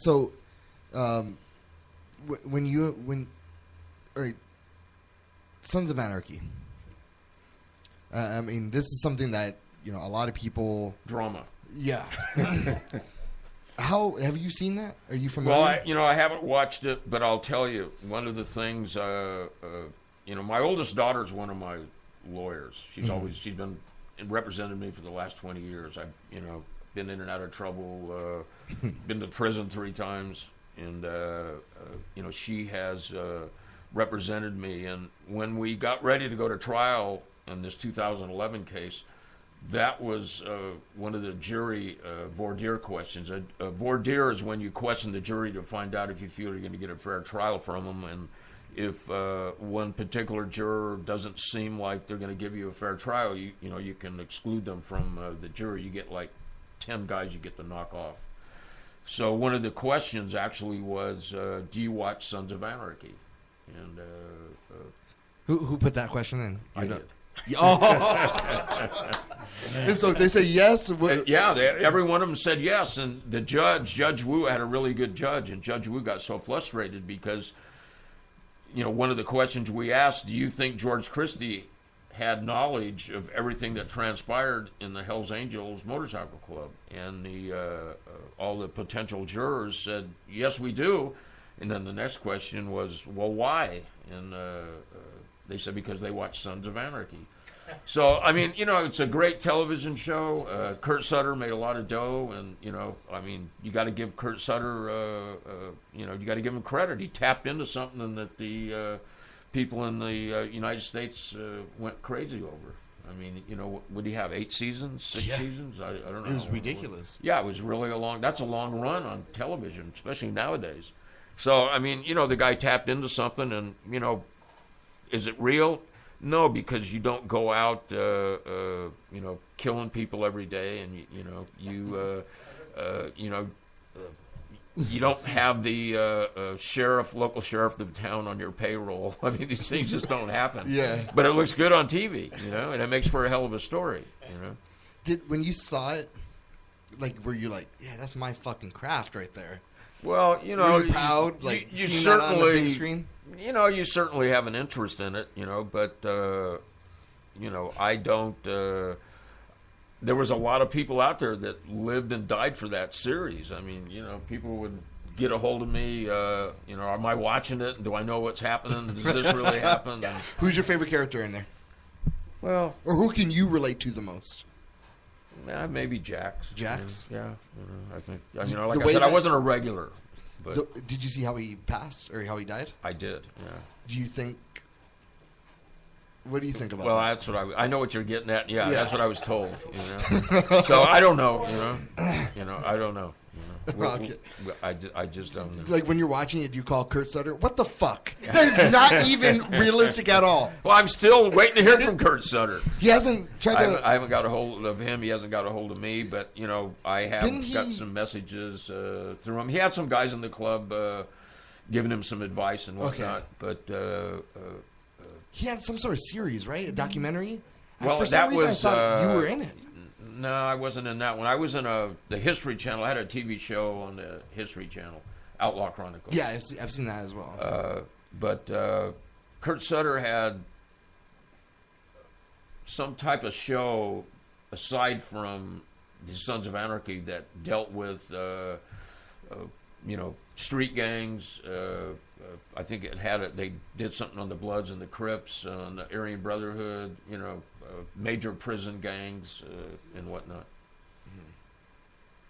So, all right, Sons of Anarchy. I mean, this is something that a lot of people. Drama. Yeah. How have you seen that? Are you familiar? Well, I haven't watched it, but I'll tell you one of the things. My oldest daughter's one of my lawyers. She's been represented me for the last 20 years. I've been in and out of trouble, been to prison 3 times, and she has represented me. And when we got ready to go to trial in this 2011 case, that was one of the jury voir dire questions. Voir dire is when you question the jury to find out if you feel you're going to get a fair trial from them, and if one particular juror doesn't seem like they're going to give you a fair trial, you can exclude them from the jury. You get like 10 guys you get to knock off. So one of the questions actually was, do you watch Sons of Anarchy? And who put that question in? I did. Oh. And so they say yes. Every one of them said yes, and the Judge Wu, had a really good judge, and Judge Wu got so frustrated because, one of the questions we asked, do you think George Christie had knowledge of everything that transpired in the Hells Angels Motorcycle Club? And all the potential jurors said, yes, we do. And then the next question was, well, why? And they said because they watch Sons of Anarchy. So, I mean, it's a great television show. Kurt Sutter made a lot of dough, and, you got to give Kurt Sutter, you got to give him credit. He tapped into something that the people in the United States went crazy over. I mean, what do you have, 8 seasons, 6 seasons? I don't know. It was ridiculous. Yeah, it was really that's a long run on television, especially nowadays. So, I mean, the guy tapped into something, and, is it real? No, because you don't go out, killing people every day, and you don't have the local sheriff of the town on your payroll. I mean, these things just don't happen. Yeah. But it looks good on TV, and it makes for a hell of a story. When you saw it, were you like, yeah, that's my fucking craft right there? Well, were you proud, you seeing that on the big screen? You certainly have an interest in it, but, I don't, there was a lot of people out there that lived and died for that series. I mean, people would get a hold of me, am I watching it? Do I know what's happening? Does this really happen? And, who's your favorite character in there? Well. Or who can you relate to the most? Maybe Jax. Jax? Yeah. I think, like I said, I wasn't a regular. But did you see how he passed or how he died? I did, yeah. What do you think about that? Well, that's what I know what you're getting at. Yeah, that's what I was told, So I don't know, I don't know. I just don't know. Like when you're watching it, do you call Kurt Sutter? What the fuck? That is not even realistic at all. Well, I'm still waiting to hear from Kurt Sutter. He hasn't tried to. I haven't got a hold of him. He hasn't got a hold of me. But I have got some messages through him. He had some guys in the club giving him some advice and whatnot. Okay. But he had some sort of series, right? A documentary. Well, for some reason, I thought you were in it. No, I wasn't in that one. I was in the History Channel. I had a TV show on the History Channel, Outlaw Chronicles. Yeah, I've seen that as well. But Kurt Sutter had some type of show aside from the Sons of Anarchy that dealt with, street gangs. I think they did something on the Bloods and the Crips, on the Aryan Brotherhood, major prison gangs and whatnot.